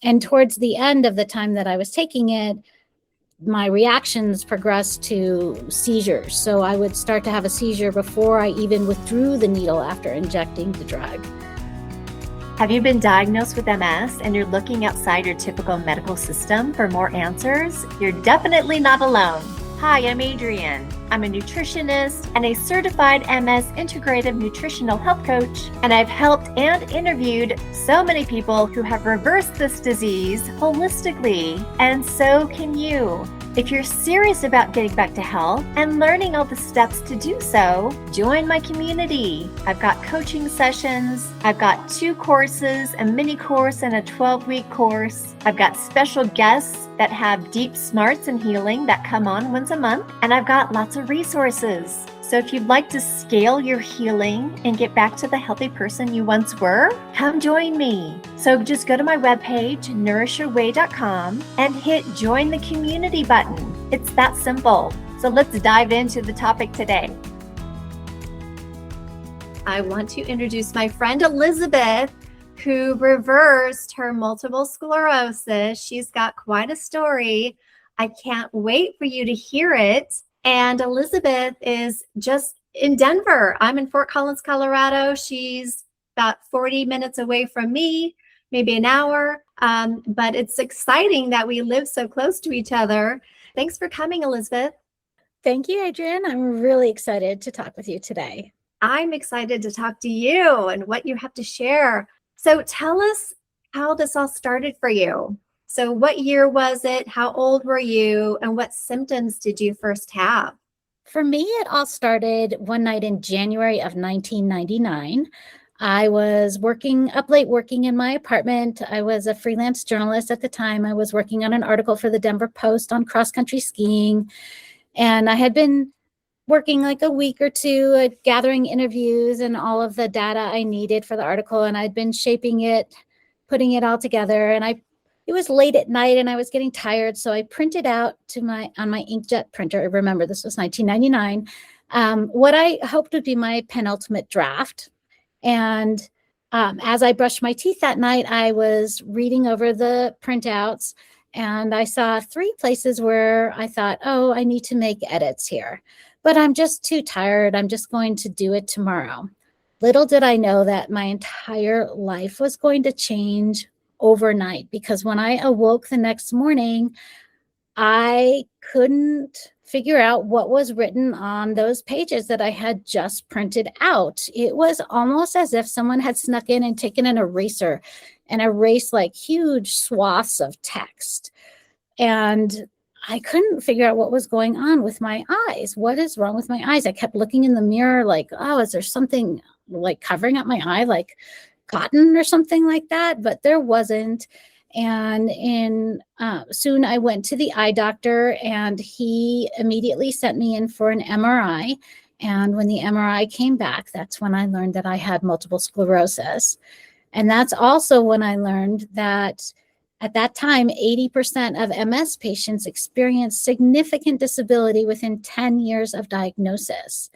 And towards the end of the time that I was taking it, my reactions progressed to seizures. So I would start to have a seizure before I even withdrew the needle after injecting the drug. Have you been diagnosed with MS and you're looking outside your typical medical system for more answers? You're definitely not alone. Hi, I'm Adrienne. I'm a nutritionist and a certified MS integrative nutritional health coach, and I've helped and interviewed so many people who have reversed this disease holistically, and so can you. If you're serious about getting back to health and learning all the steps to do so, join my community. I've got coaching sessions. I've got 2 courses, a mini course and a 12-week course. I've got special guests that have deep smarts and healing that come on once a month. And I've got lots of resources. So if you'd like to scale your healing and get back to the healthy person you once were, come join me. So just go to my webpage, nourishyourway.com, and hit join the community button. It's that simple. So let's dive into the topic today. I want to introduce my friend Elizabeth, who reversed her multiple sclerosis. She's got quite a story. I can't wait for you to hear it. And Elizabeth is just in Denver. I'm in Fort Collins, Colorado. She's about 40 minutes away from me, maybe an hour. But it's exciting that we live so close to each other. Thanks for coming, Elizabeth. Thank you, Adrienne. I'm really excited to talk with you today. I'm excited to talk to you and what you have to share. So tell us how this all started for you. So what year was it? How old were you? And what symptoms did you first have? For me, it all started one night in January of 1999. I was up late working in my apartment. I was a freelance journalist at the time. I was working on an article for the Denver Post on cross-country skiing. And I had been working like a week or two at gathering interviews and all of the data I needed for the article. And I'd been shaping it, putting it all together. And it was late at night and I was getting tired. So I printed out on my inkjet printer. Remember, this was 1999, what I hoped would be my penultimate draft. And as I brushed my teeth that night, I was reading over the printouts and I saw 3 places where I thought, oh, I need to make edits here, but I'm just too tired. I'm just going to do it tomorrow. Little did I know that my entire life was going to change overnight, because when I awoke the next morning, I couldn't figure out what was written on those pages that I had just printed out. It was almost as if someone had snuck in and taken an eraser and erased like huge swaths of text. And I couldn't figure out what was going on with my eyes. What is wrong with my eyes? I kept looking in the mirror like, oh, is there something like covering up my eye, like cotton or something like that? But there wasn't. And soon I went to the eye doctor and he immediately sent me in for an MRI. And when the MRI came back, that's when I learned that I had multiple sclerosis. And that's also when I learned that at that time, 80% of MS patients experienced significant disability within 10 years of diagnosis.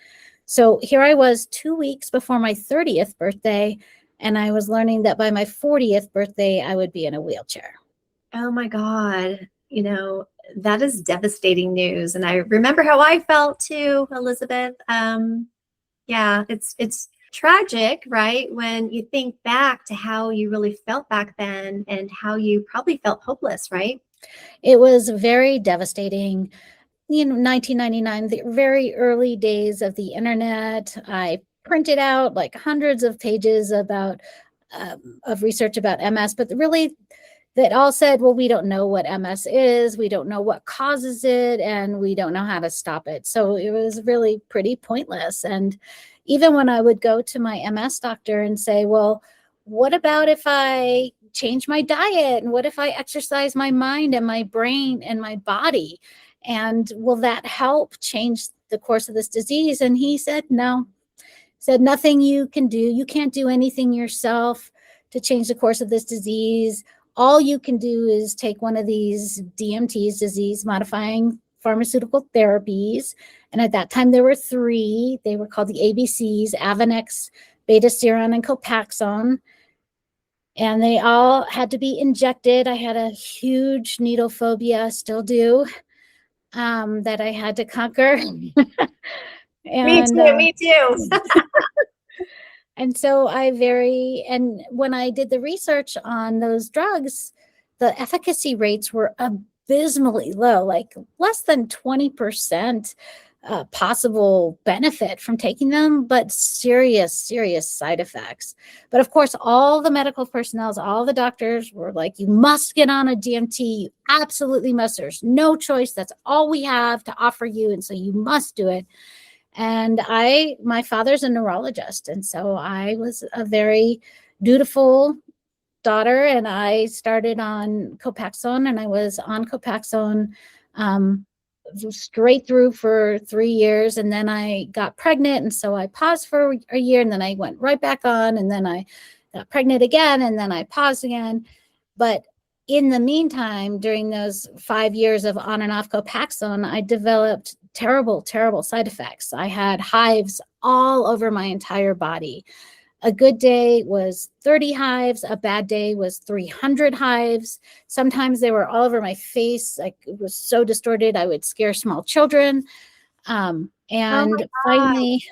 So here I was 2 weeks before my 30th birthday, and I was learning that by my 40th birthday, I would be in a wheelchair. Oh my God. That is devastating news. And I remember how I felt too, Elizabeth. Yeah, it's tragic, right? When you think back to how you really felt back then and how you probably felt hopeless, right? It was very devastating. 1999, the very early days of the internet. I printed out like hundreds of pages of research about MS, but really that all said, well, we don't know what MS is, we don't know what causes it, and we don't know how to stop it. So it was really pretty pointless. And even when I would go to my MS doctor and say, well, what about if I change my diet? And what if I exercise my mind and my brain and my body? And will that help change the course of this disease? And he said, no. Said, nothing you can do. You can't do anything yourself to change the course of this disease. All you can do is take one of these DMTs, disease-modifying pharmaceutical therapies. And at that time, there were 3. They were called the ABCs, Avonex, Betaseron, and Copaxone. and they all had to be injected. I had a huge needle phobia, still do, that I had to conquer. Me And too, me too. and so and when I did the research on those drugs, the efficacy rates were abysmally low, like less than 20% possible benefit from taking them, but serious, serious side effects. But of course, all the medical personnel, all the doctors were like, you must get on a DMT. You absolutely must. There's no choice. That's all we have to offer you. And so you must do it. And my father's a neurologist. And so I was a very dutiful daughter, and I started on Copaxone, and I was on Copaxone straight through for 3 years. And then I got pregnant. And so I paused for a year, and then I went right back on, and then I got pregnant again, and then I paused again. But in the meantime, during those 5 years of on and off Copaxone, I developed terrible, terrible side effects. I had hives all over my entire body. A good day was 30 hives. A bad day was 300 hives. Sometimes they were all over my face. Like, it was so distorted, I would scare small children. And finally,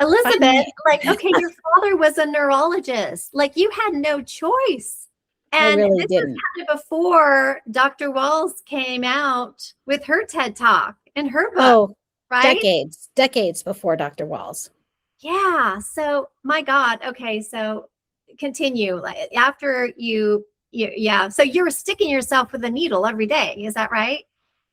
Elizabeth, like, okay, your father was a neurologist. Like, you had no choice. And I really this didn't. was kind of before Dr. Wahls came out with her TED Talk and her book, right? Decades before Dr. Wahls. Yeah. So, my God. Okay. So continue. Like, after yeah. So you were sticking yourself with a needle every day. Is that right?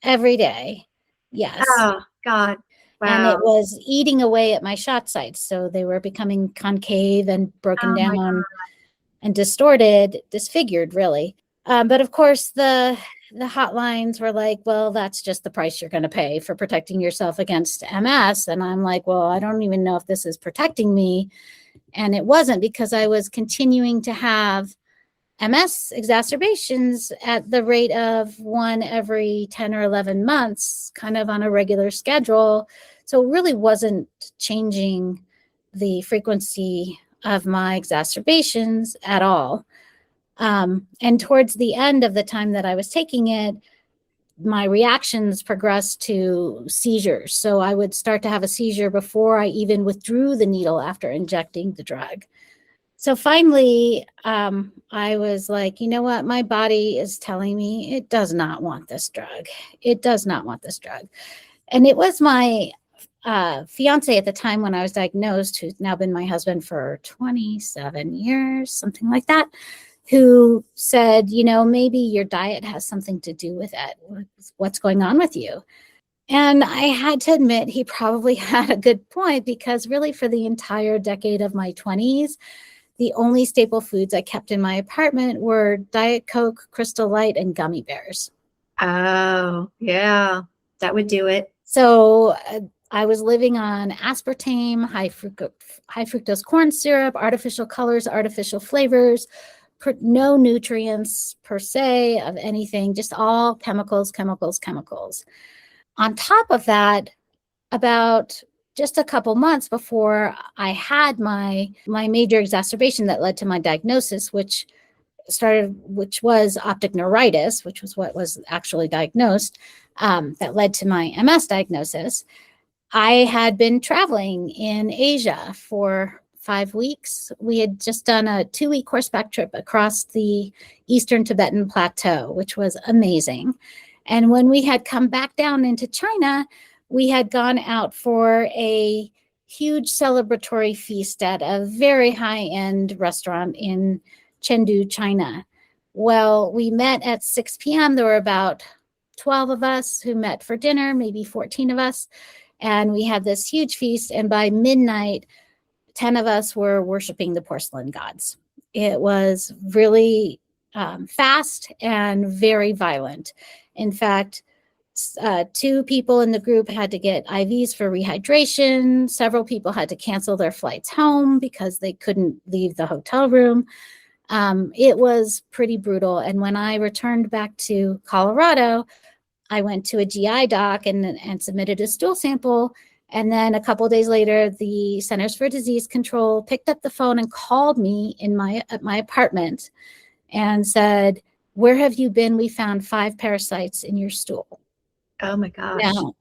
Every day. Yes. Oh, God. Wow. And it was eating away at my shot sites. So they were becoming concave and broken down and distorted, disfigured, really. But of course, the hotlines were like, well, that's just the price you're going to pay for protecting yourself against MS. And I'm like, well, I don't even know if this is protecting me. And it wasn't, because I was continuing to have MS exacerbations at the rate of one every 10 or 11 months, kind of on a regular schedule. So it really wasn't changing the frequency of my exacerbations at all. And towards the end of the time that I was taking it, my reactions progressed to seizures. So I would start to have a seizure before I even withdrew the needle after injecting the drug. So finally, I was like, you know what? My body is telling me it does not want this drug. It does not want this drug. And it was my fiance at the time when I was diagnosed, who's now been my husband for 27 years, something like that, who said, you know, maybe your diet has something to do with it. What's going on with you? And I had to admit, he probably had a good point, because really for the entire decade of my 20s, the only staple foods I kept in my apartment were Diet Coke, Crystal Light, and gummy bears. Oh, yeah, that would do it. So I was living on aspartame, high fructose corn syrup, artificial colors, artificial flavors, no nutrients per se of anything, just all chemicals, chemicals, chemicals. On top of that, about just a couple months before I had my major exacerbation that led to my diagnosis, which was optic neuritis, which was what was actually diagnosed, that led to my MS diagnosis. I had been traveling in Asia for 5 weeks. We had just done a 2-week horseback trip across the Eastern Tibetan Plateau, which was amazing. And when we had come back down into China, we had gone out for a huge celebratory feast at a very high-end restaurant in Chengdu, China. Well, we met at 6 p.m. There were about 12 of us who met for dinner, maybe 14 of us. And we had this huge feast. And by midnight, 10 of us were worshiping the porcelain gods. It was really fast and very violent. In fact, 2 people in the group had to get IVs for rehydration. Several people had to cancel their flights home because they couldn't leave the hotel room. It was pretty brutal. And when I returned back to Colorado, I went to a GI doc and submitted a stool sample. And then a couple of days later, the Centers for Disease Control picked up the phone and called me at my apartment and said, "Where have you been? We found 5 parasites in your stool." Oh my gosh. Now,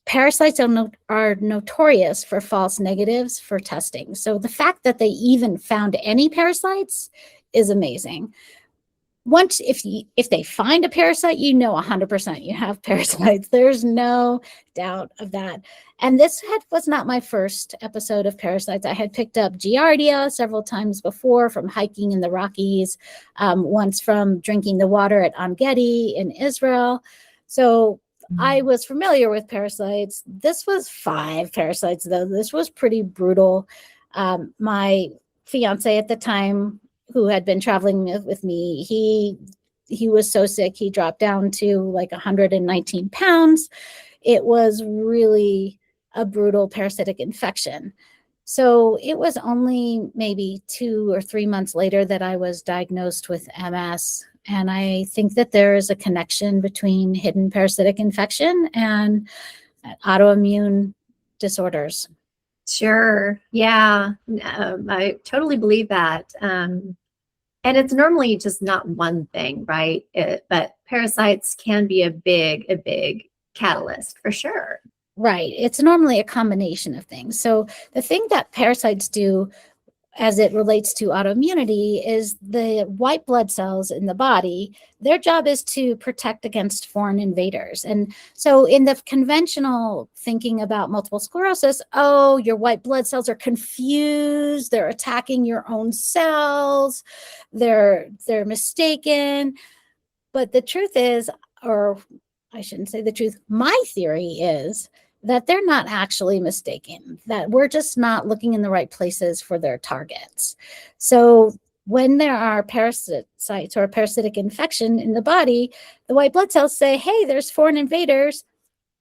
parasites are notorious for false negatives for testing. So the fact that they even found any parasites is amazing. Once, if they find a parasite, 100% you have parasites. There's no doubt of that. And this was not my first episode of parasites. I had picked up Giardia several times before from hiking in the Rockies, once from drinking the water at En-Gedi in Israel. So I was familiar with parasites. This was 5 parasites, though. This was pretty brutal. My fiance at the time, who had been traveling with me, he was so sick, he dropped down to like 119 pounds. It was really a brutal parasitic infection. So it was only maybe 2 or 3 months later that I was diagnosed with MS. And I think that there is a connection between hidden parasitic infection and autoimmune disorders. Sure. Yeah. I totally believe that. And it's normally just not one thing, right? But parasites can be a big catalyst for sure. Right. It's normally a combination of things. So the thing that parasites do as it relates to autoimmunity is the white blood cells in the body, their job is to protect against foreign invaders. And so in the conventional thinking about multiple sclerosis, oh, your white blood cells are confused, they're attacking your own cells, they're mistaken. But the truth is, or I shouldn't say the truth, my theory is that they're not actually mistaken, that we're just not looking in the right places for their targets. So when there are parasites or a parasitic infection in the body, the white blood cells say, hey, there's foreign invaders,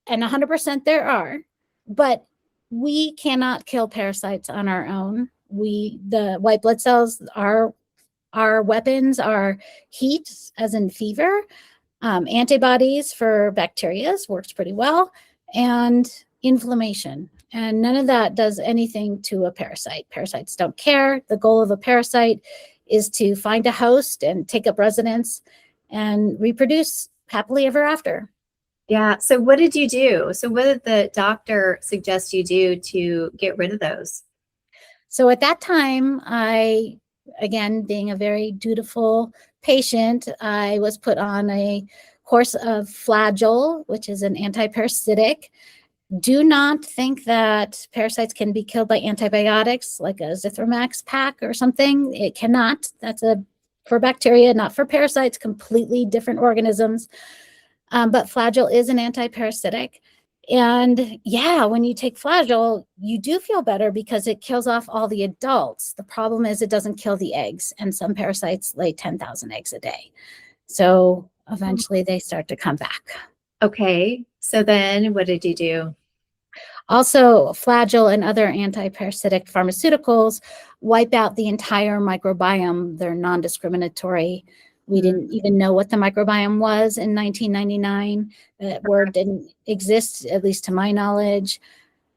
and 100% there are, but we cannot kill parasites on our own. The white blood cells, our weapons are heat, as in fever, antibodies for bacteria works pretty well, and inflammation. And none of that does anything to a parasite. Parasites don't care. The goal of a parasite is to find a host and take up residence and reproduce happily ever after. Yeah. So what did you do? So what did the doctor suggest you do to get rid of those? So at that time, again, being a very dutiful patient, I was put on a course of Flagyl, which is an antiparasitic. Do not think that parasites can be killed by antibiotics like a Zithromax pack or something. It cannot. That's for bacteria, not for parasites, completely different organisms. But Flagyl is an antiparasitic. And yeah, when you take Flagyl, you do feel better because it kills off all the adults. The problem is it doesn't kill the eggs, and some parasites lay 10,000 eggs a day. So eventually they start to come back. Okay. So then what did you do? Also, Flagyl and other antiparasitic pharmaceuticals wipe out the entire microbiome. They're non-discriminatory. We didn't even know what the microbiome was in 1999. That word didn't exist, at least to my knowledge.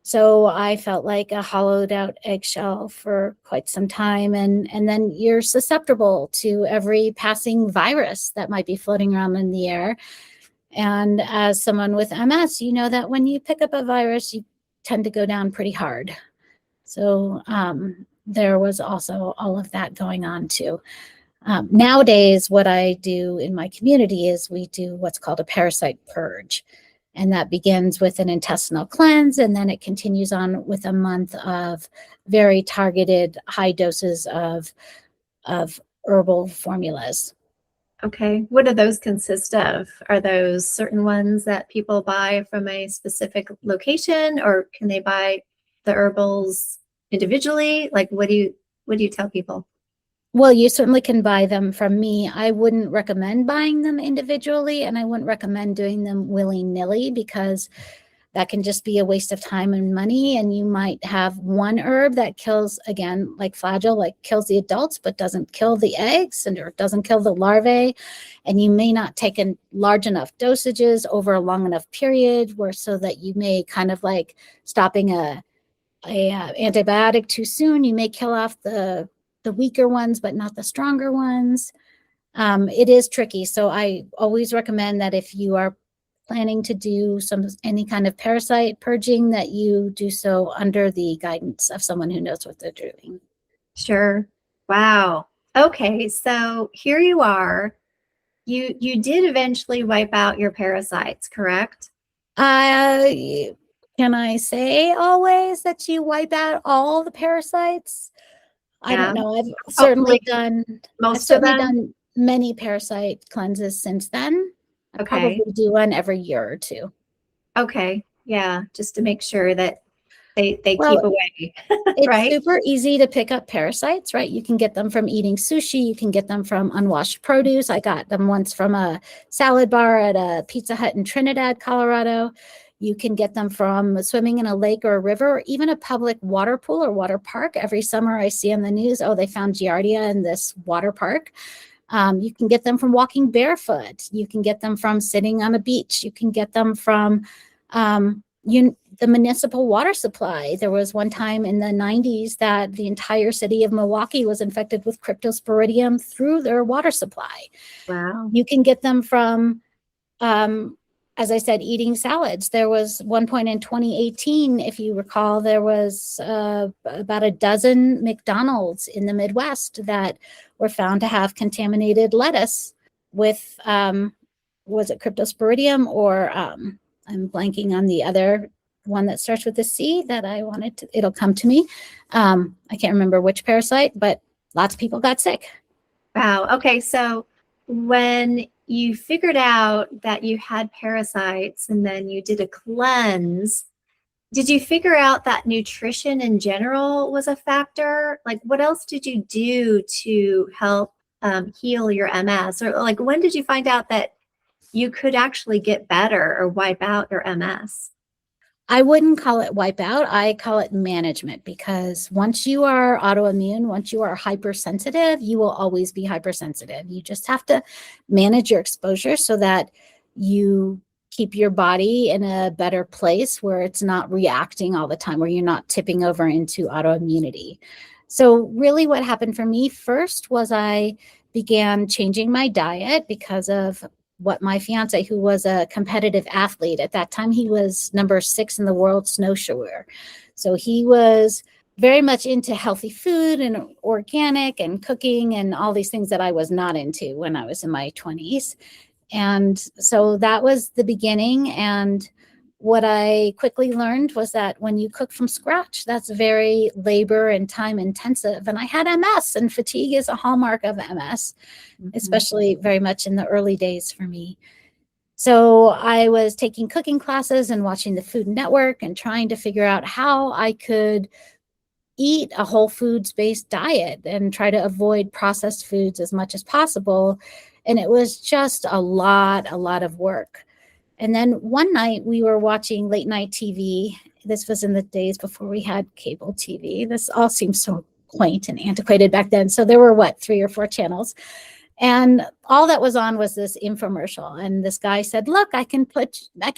So I felt like a hollowed out eggshell for quite some time. And then you're susceptible to every passing virus that might be floating around in the air. And as someone with MS, you know that when you pick up a virus, you tend to go down pretty hard. So there was also all of that going on too. Nowadays, what I do in my community is we do what's called a parasite purge. And that begins with an intestinal cleanse, and then it continues on with a month of very targeted high doses of herbal formulas. Okay. What do those consist of? Are those certain ones that people buy from a specific location, or can they buy the herbals individually? Like, what do you tell people? Well, you certainly can buy them from me. I wouldn't recommend buying them individually, and I wouldn't recommend doing them willy-nilly because that can just be a waste of time and money. And you might have one herb that kills, again, like flagell, like kills the adults, but doesn't kill the eggs and or doesn't kill the larvae. And you may not take in large enough dosages over a long enough period where so that you may kind of like stopping a antibiotic too soon. You may kill off the weaker ones, but not the stronger ones. It is tricky. So I always recommend that if you are planning to do any kind of parasite purging, that you do so under the guidance of someone who knows what they're doing. Sure. Wow. Okay, so here you are. You did eventually wipe out your parasites, correct? Can I say always that you wipe out all the parasites? I Yeah. don't know. I've certainly done many parasite cleanses since then. I probably do one every year or two. Okay. Yeah. Just to make sure that they keep away. It's right? super easy to pick up parasites, right? You can get them from eating sushi. You can get them from unwashed produce. I got them once from a salad bar at a Pizza Hut in Trinidad, Colorado. You can get them from swimming in a lake or a river, or even a public water pool or water park. Every summer I see on the news, oh, they found Giardia in this water park. You can get them from walking barefoot. You can get them from sitting on a beach. You can get them from the municipal water supply. There was one time in the 90s that the entire city of Milwaukee was infected with cryptosporidium through their water supply. Wow. You can get them from, as I said, eating salads. There was one point in 2018, if you recall, there was about a dozen McDonald's in the Midwest that were found to have contaminated lettuce with, was it cryptosporidium or I'm blanking on the other one that starts with a C that I wanted to, it'll come to me. I can't remember which parasite, but lots of people got sick. Wow. Okay. So when you figured out that you had parasites and then you did a cleanse, did you figure out that nutrition in general was a factor? Like, what else did you do to help heal your MS? Or like, when did you find out that you could actually get better or wipe out your MS? I wouldn't call it wipe out. I call it management, because once you are autoimmune, once you are hypersensitive, you will always be hypersensitive. You just have to manage your exposure so that you keep your body in a better place where it's not reacting all the time, where you're not tipping over into autoimmunity. So really what happened for me first was I began changing my diet because of what my fiance, who was a competitive athlete at that time, he was number 6 in the world snowshoer. So he was very much into healthy food and organic and cooking and all these things that I was not into when I was in my 20s. And so that was the beginning. And what I quickly learned was that when you cook from scratch, that's very labor and time intensive. And I had MS, and fatigue is a hallmark of MS, especially very much in the early days for me. So I was taking cooking classes and watching the Food Network and trying to figure out how I could eat a whole foods-based diet and try to avoid processed foods as much as possible. And it was just a lot of work. And then one night we were watching late night TV. This was in the days before we had cable TV. This all seems so quaint and antiquated back then. So there were 3 or 4 channels. And all that was on was this infomercial. And this guy said, look, I can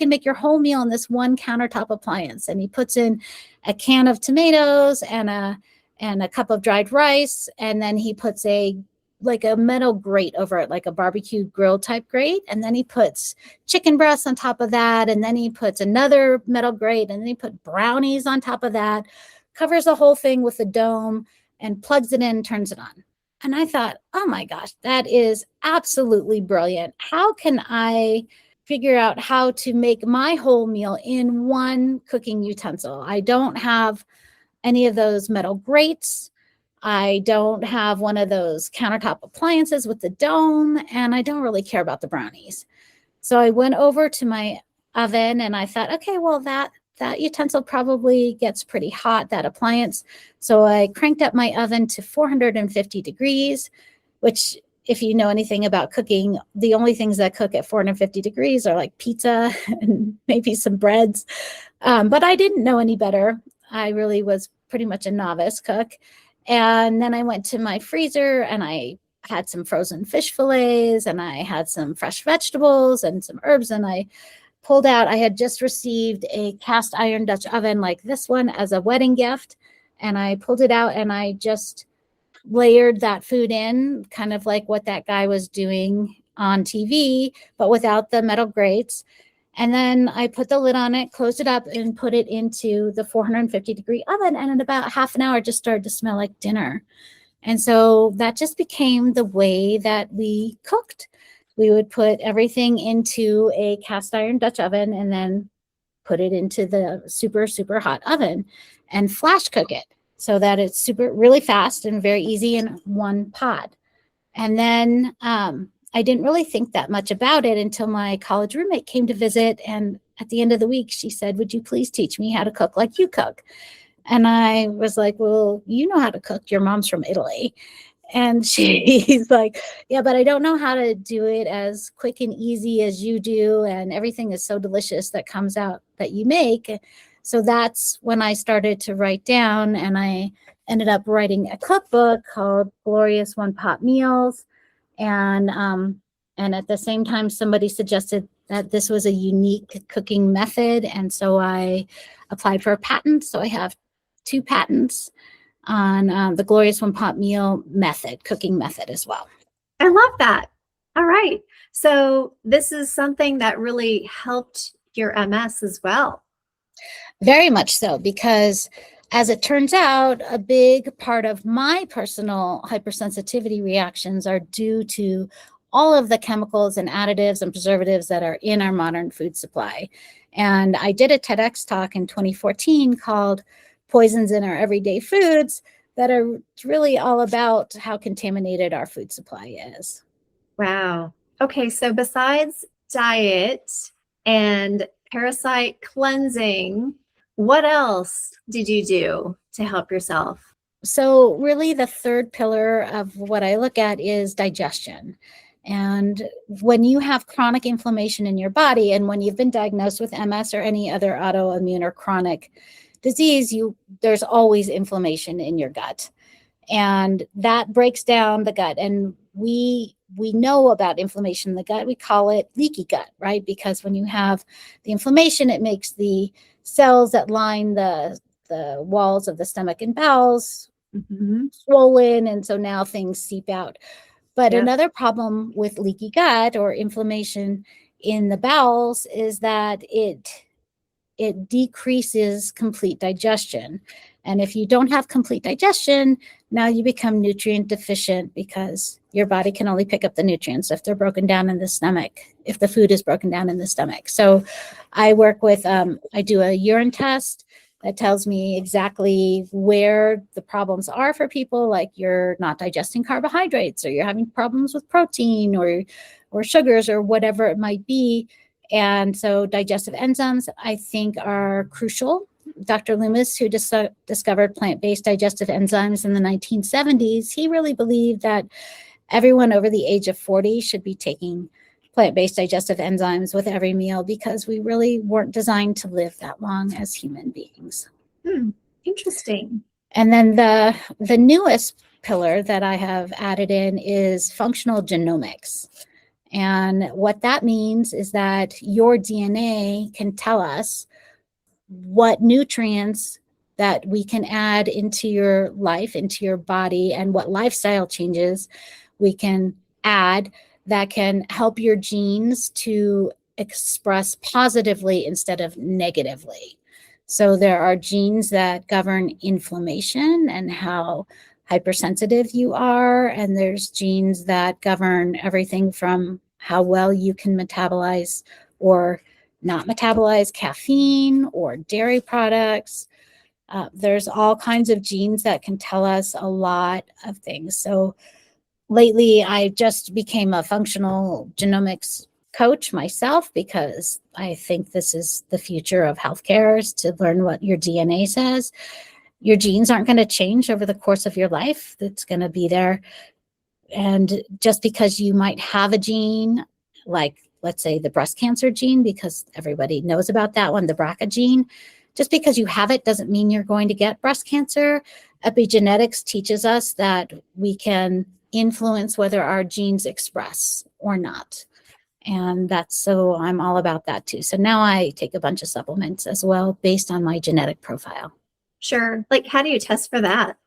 make your whole meal in this one countertop appliance. And he puts in a can of tomatoes and a cup of dried rice. And then he puts a metal grate over it, like a barbecue grill type grate. And then he puts chicken breasts on top of that. And then he puts another metal grate. And then he put brownies on top of that, covers the whole thing with a dome and plugs it in and turns it on. And I thought, oh my gosh, that is absolutely brilliant. How can I figure out how to make my whole meal in one cooking utensil? I don't have any of those metal grates. I don't have one of those countertop appliances with the dome, and I don't really care about the brownies. So I went over to my oven and I thought, okay, well, that utensil probably gets pretty hot, that appliance. So I cranked up my oven to 450 degrees, which if you know anything about cooking, the only things that cook at 450 degrees are like pizza and maybe some breads. But I didn't know any better. I really was pretty much a novice cook. And then I went to my freezer and I had some frozen fish fillets and I had some fresh vegetables and some herbs. And I pulled out, I had just received a cast iron Dutch oven like this one as a wedding gift. And I pulled it out and I just layered that food in, kind of like what that guy was doing on TV, but without the metal grates. And then I put the lid on it, closed it up, and put it into the 450-degree oven. And in about half an hour, it just started to smell like dinner. And so that just became the way that we cooked. We would put everything into a cast iron Dutch oven and then put it into the super, super hot oven and flash cook it so that it's really fast and very easy in one pot. And then I didn't really think that much about it until my college roommate came to visit. And at the end of the week, she said, "Would you please teach me how to cook like you cook?" And I was like, "Well, you know how to cook. Your mom's from Italy." And she's like, "Yeah, but I don't know how to do it as quick and easy as you do. And everything is so delicious that comes out that you make." So that's when I started to write down, and I ended up writing a cookbook called Glorious One Pot Meals. And at the same time, somebody suggested that this was a unique cooking method. And so I applied for a patent. So I have 2 patents on the Glorious One Pot Meal method, cooking method as well. I love that. All right. So this is something that really helped your MS as well. Very much so, because as it turns out, a big part of my personal hypersensitivity reactions are due to all of the chemicals and additives and preservatives that are in our modern food supply. And I did a TEDx talk in 2014 called Poisons in Our Everyday Foods that are really all about how contaminated our food supply is. Wow. Okay, so besides diet and parasite cleansing, what else did you do to help yourself? So really the third pillar of what I look at is digestion. And when you have chronic inflammation in your body, and when you've been diagnosed with MS or any other autoimmune or chronic disease, there's always inflammation in your gut. And that breaks down the gut. And we know about inflammation in the gut. We call it leaky gut, right? Because when you have the inflammation, it makes the cells that line the walls of the stomach and bowels swollen. And so now things seep out. But another problem with leaky gut or inflammation in the bowels is that it decreases complete digestion. And if you don't have complete digestion, now you become nutrient deficient because your body can only pick up the nutrients if they're broken down in the stomach, if the food is broken down in the stomach. So I work with, I do a urine test that tells me exactly where the problems are for people, like you're not digesting carbohydrates or you're having problems with protein or sugars or whatever it might be. And so digestive enzymes, I think, are crucial. Dr. Loomis, who discovered plant-based digestive enzymes in the 1970s, he really believed that everyone over the age of 40 should be taking plant-based digestive enzymes with every meal because we really weren't designed to live that long as human beings. Interesting. And then the newest pillar that I have added in is functional genomics. And what that means is that your DNA can tell us what nutrients that we can add into your life, into your body, and what lifestyle changes we can add that can help your genes to express positively instead of negatively. So there are genes that govern inflammation and how hypersensitive you are, and there's genes that govern everything from how well you can metabolize or not metabolize caffeine or dairy products. There's all kinds of genes that can tell us a lot of things. So lately, I just became a functional genomics coach myself because I think this is the future of healthcare, is to learn what your DNA says. Your genes aren't going to change over the course of your life. It's going to be there And just because you might have a gene, like let's say the breast cancer gene, because everybody knows about that one, the BRCA gene, just because you have it doesn't mean you're going to get breast cancer. Epigenetics teaches us that we can influence whether our genes express or not. And so I'm all about that too. So now I take a bunch of supplements as well based on my genetic profile. Sure. Like, how do you test for that?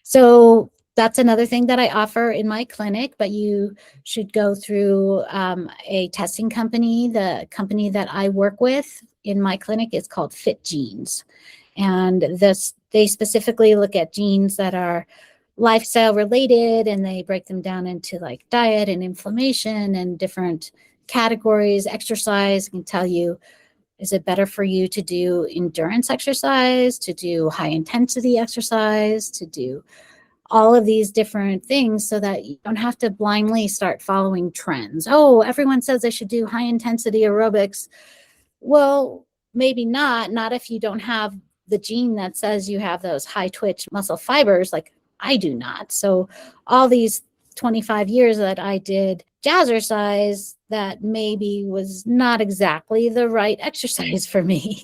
So that's another thing that I offer in my clinic, but you should go through a testing company. The company that I work with in my clinic is called Fit Genes. And they specifically look at genes that are lifestyle related, and they break them down into like diet and inflammation and different categories. Exercise can tell you, is it better for you to do endurance exercise, to do high intensity exercise, to do all of these different things, so that you don't have to blindly start following trends. Oh, everyone says I should do high intensity aerobics. Well, maybe not if you don't have the gene that says you have those high twitch muscle fibers, like I do not. So all these 25 years that I did jazzercise, that maybe was not exactly the right exercise for me.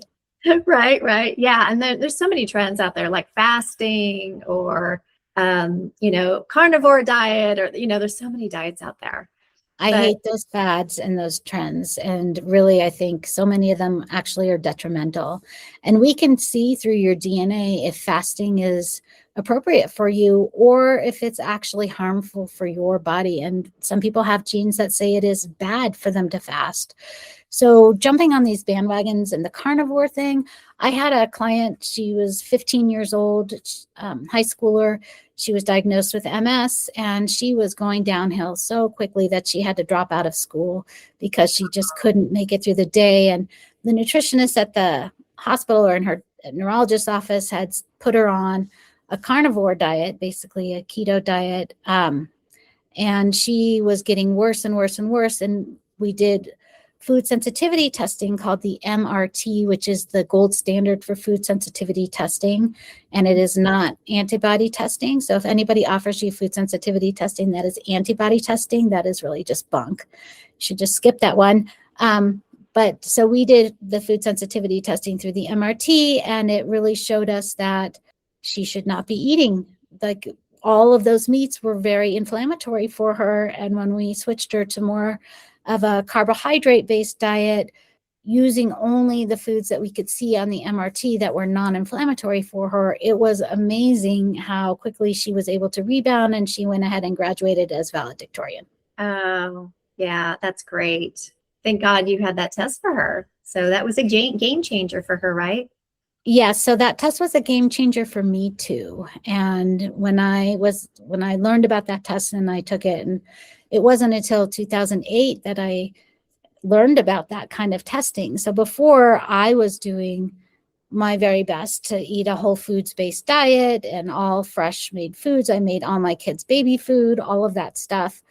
Right. Yeah. And there's so many trends out there, like fasting or, carnivore diet, or, there's so many diets out there. I hate those fads and those trends. And really, I think so many of them actually are detrimental. And we can see through your DNA if fasting is appropriate for you or if it's actually harmful for your body. And some people have genes that say it is bad for them to fast. So jumping on these bandwagons and the carnivore thing, I had a client, she was 15 years old, high schooler. She was diagnosed with MS, and she was going downhill so quickly that she had to drop out of school because she just couldn't make it through the day. And the nutritionist at the hospital or in her neurologist's office had put her on a carnivore diet, basically a keto diet. And she was getting worse and worse and worse. And we did food sensitivity testing called the MRT, which is the gold standard for food sensitivity testing. And it is not antibody testing. So if anybody offers you food sensitivity testing that is antibody testing, that is really just bunk. You should just skip that one. But so we did the food sensitivity testing through the MRT, and it really showed us that she should not be eating. Like all of those meats were very inflammatory for her. And when we switched her to more of a carbohydrate-based diet, using only the foods that we could see on the MRT that were non-inflammatory for her, it was amazing how quickly she was able to rebound, and she went ahead and graduated as valedictorian. Oh, yeah, that's great. Thank God you had that test for her. So that was a game changer for her, right? Yeah, so that test was a game changer for me too. And when I learned about that test and I took it, and it wasn't until 2008 that I learned about that kind of testing. So before, I was doing my very best to eat a whole foods-based diet and all fresh made foods. I made all my kids' baby food, all of that stuff.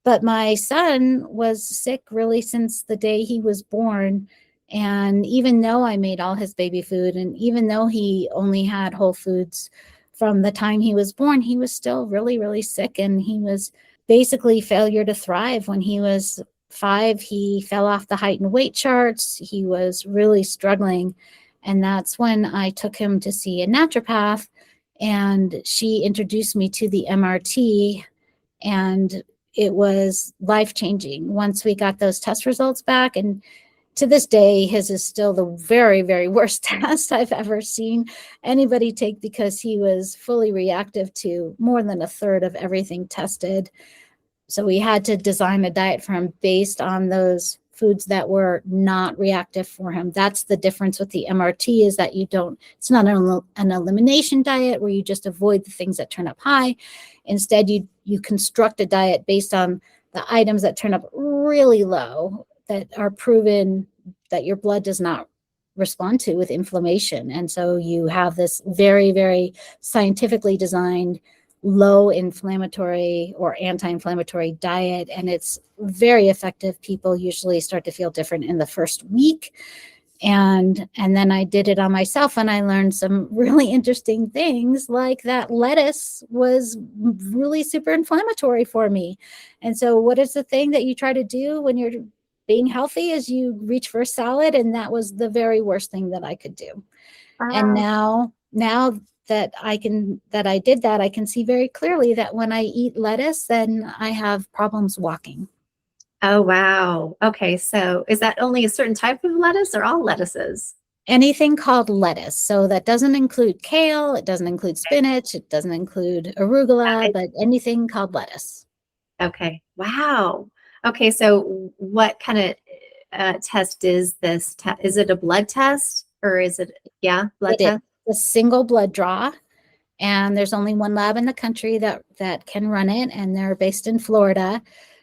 But my son was sick really since the day he was born. And even though I made all his baby food, and even though he only had whole foods from the time he was born, he was still really, really sick. And he was basically failure to thrive. When he was 5, he fell off the height and weight charts. He was really struggling. And that's when I took him to see a naturopath, and she introduced me to the MRT, and it was life-changing once we got those test results back. And to this day, his is still the very, very worst test I've ever seen anybody take, because he was fully reactive to more than a third of everything tested. So we had to design a diet for him based on those foods that were not reactive for him. That's the difference with the MRT, is that it's not an elimination diet where you just avoid the things that turn up high. Instead, you construct a diet based on the items that turn up really low, that are proven that your blood does not respond to with inflammation. And so you have this very, very scientifically designed low inflammatory or anti-inflammatory diet, and it's very effective. People usually start to feel different in the first week. And then I did it on myself, and I learned some really interesting things, like that lettuce was really super inflammatory for me. And so what is the thing that you try to do when you're being healthy is you reach for a salad, and that was the very worst thing that I could do. And Wow. now that I did that, I can see very clearly that when I eat lettuce, then I have problems walking. Oh, wow. Okay. So is that only a certain type of lettuce or all lettuces? Anything called lettuce. So that doesn't include kale, it doesn't include spinach, it doesn't include arugula, but anything called lettuce. Okay. Wow. Okay. So what kind of test is this? Is it a blood test or is it, blood It test? is a single blood draw, and there's only one lab in the country that can run it, and they're based in Florida.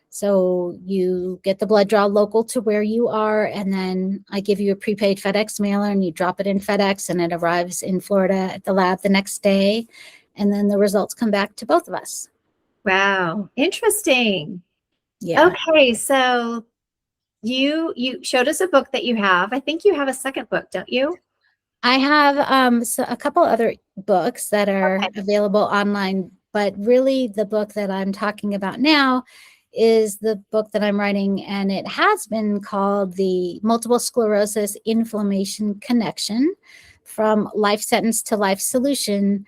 So you get the blood draw local to where you are, and then I give you a prepaid FedEx mailer, and you drop it in FedEx, and it arrives in Florida at the lab the next day, and then the results come back to both of us. Wow. Interesting. Yeah. Okay. So you showed us a book that you have. I think you have a second book, don't you? I have a couple other books that are Okay. available online, but really the book that I'm talking about now is the book that I'm writing, and it has been called The Multiple Sclerosis Inflammation Connection: From Life Sentence to Life Solution,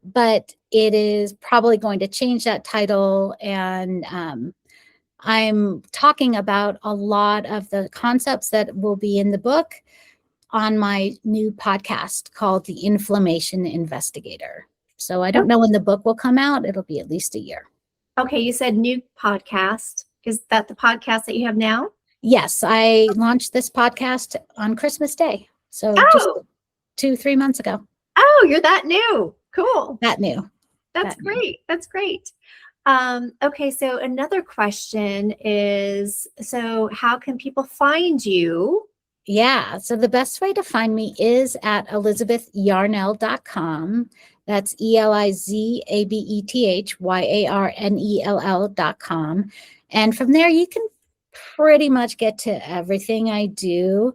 but it is probably going to change that title, and I'm talking about a lot of the concepts that will be in the book on my new podcast called The Inflammation Investigator. So I don't know when the book will come out. It'll be at least a year. Okay. You said new podcast. Is that the podcast that you have now? Yes, I launched this podcast on Christmas Day. So just Oh, 2-3 months ago. oh, you're that new. Cool. That new. That's That new. great. That's great. Okay, so another question is, so how can people find you? Yeah. So the best way to find me is at elizabethyarnell.com. That's ELIZABETHYARNELL.com. And from there, you can pretty much get to everything I do.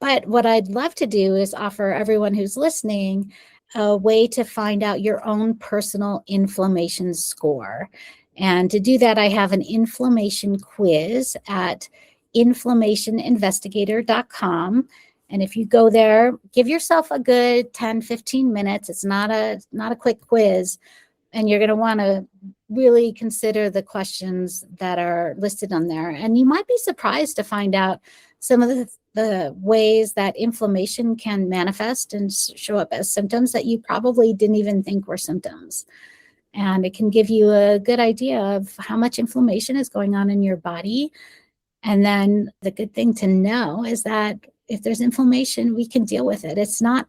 But what I'd love to do is offer everyone who's listening a way to find out your own personal inflammation score. And to do that, I have an inflammation quiz at inflammationinvestigator.com. And if you go there, give yourself a good 10-15 minutes. It's not a quick quiz, and you're going to want to really consider the questions that are listed on there. And you might be surprised to find out some of the ways that inflammation can manifest and show up as symptoms that you probably didn't even think were symptoms. And it can give you a good idea of how much inflammation is going on in your body. And then the good thing to know is that if there's inflammation, we can deal with it. It's not,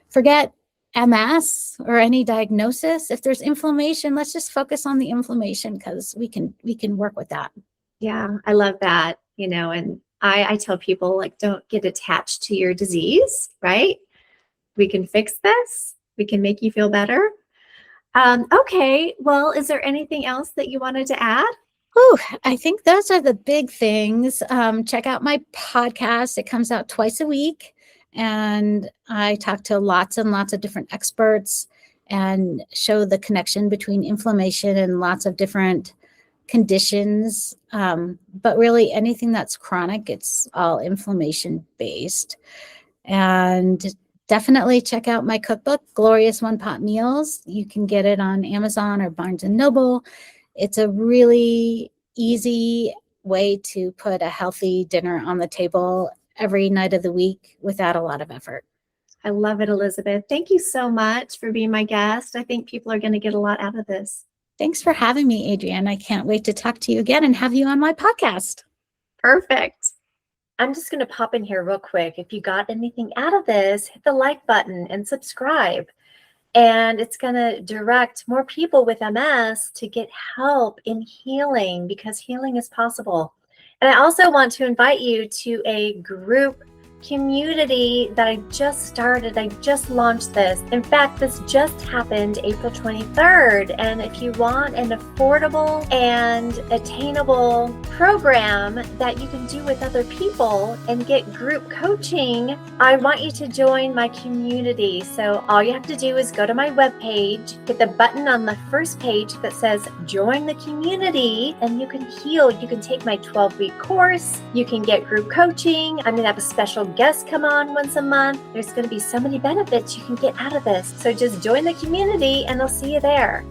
forget MS or any diagnosis. If there's inflammation, let's just focus on the inflammation, because we can work with that. Yeah, I love that, and I tell people, like, don't get attached to your disease, right? We can fix this. We can make you feel better. Okay, well, is there anything else that you wanted to add? Oh, I think those are the big things. Check out my podcast. It comes out twice a week, and I talk to lots and lots of different experts and show the connection between inflammation and lots of different conditions. But really anything that's chronic, it's all inflammation based. And definitely check out my cookbook, Glorious One Pot Meals. You can get it on Amazon or Barnes and Noble. It's a really easy way to put a healthy dinner on the table every night of the week without a lot of effort. I love it, Elizabeth. Thank you so much for being my guest. I think people are going to get a lot out of this. Thanks for having me, Adrienne. I can't wait to talk to you again and have you on my podcast. Perfect. I'm just going to pop in here real quick. If you got anything out of this, hit the like button and subscribe. And it's going to direct more people with MS to get help in healing, because healing is possible. And I also want to invite you to a group community that I just started. I just launched this. In fact, this just happened April 23rd. And if you want an affordable and attainable program that you can do with other people and get group coaching, I want you to join my community. So all you have to do is go to my webpage, hit the button on the first page that says join the community, and you can heal. You can take my 12-week course. You can get group coaching. I'm going to have a special guest come on once a month. There's going to be so many benefits you can get out of this. So just join the community and I'll see you there.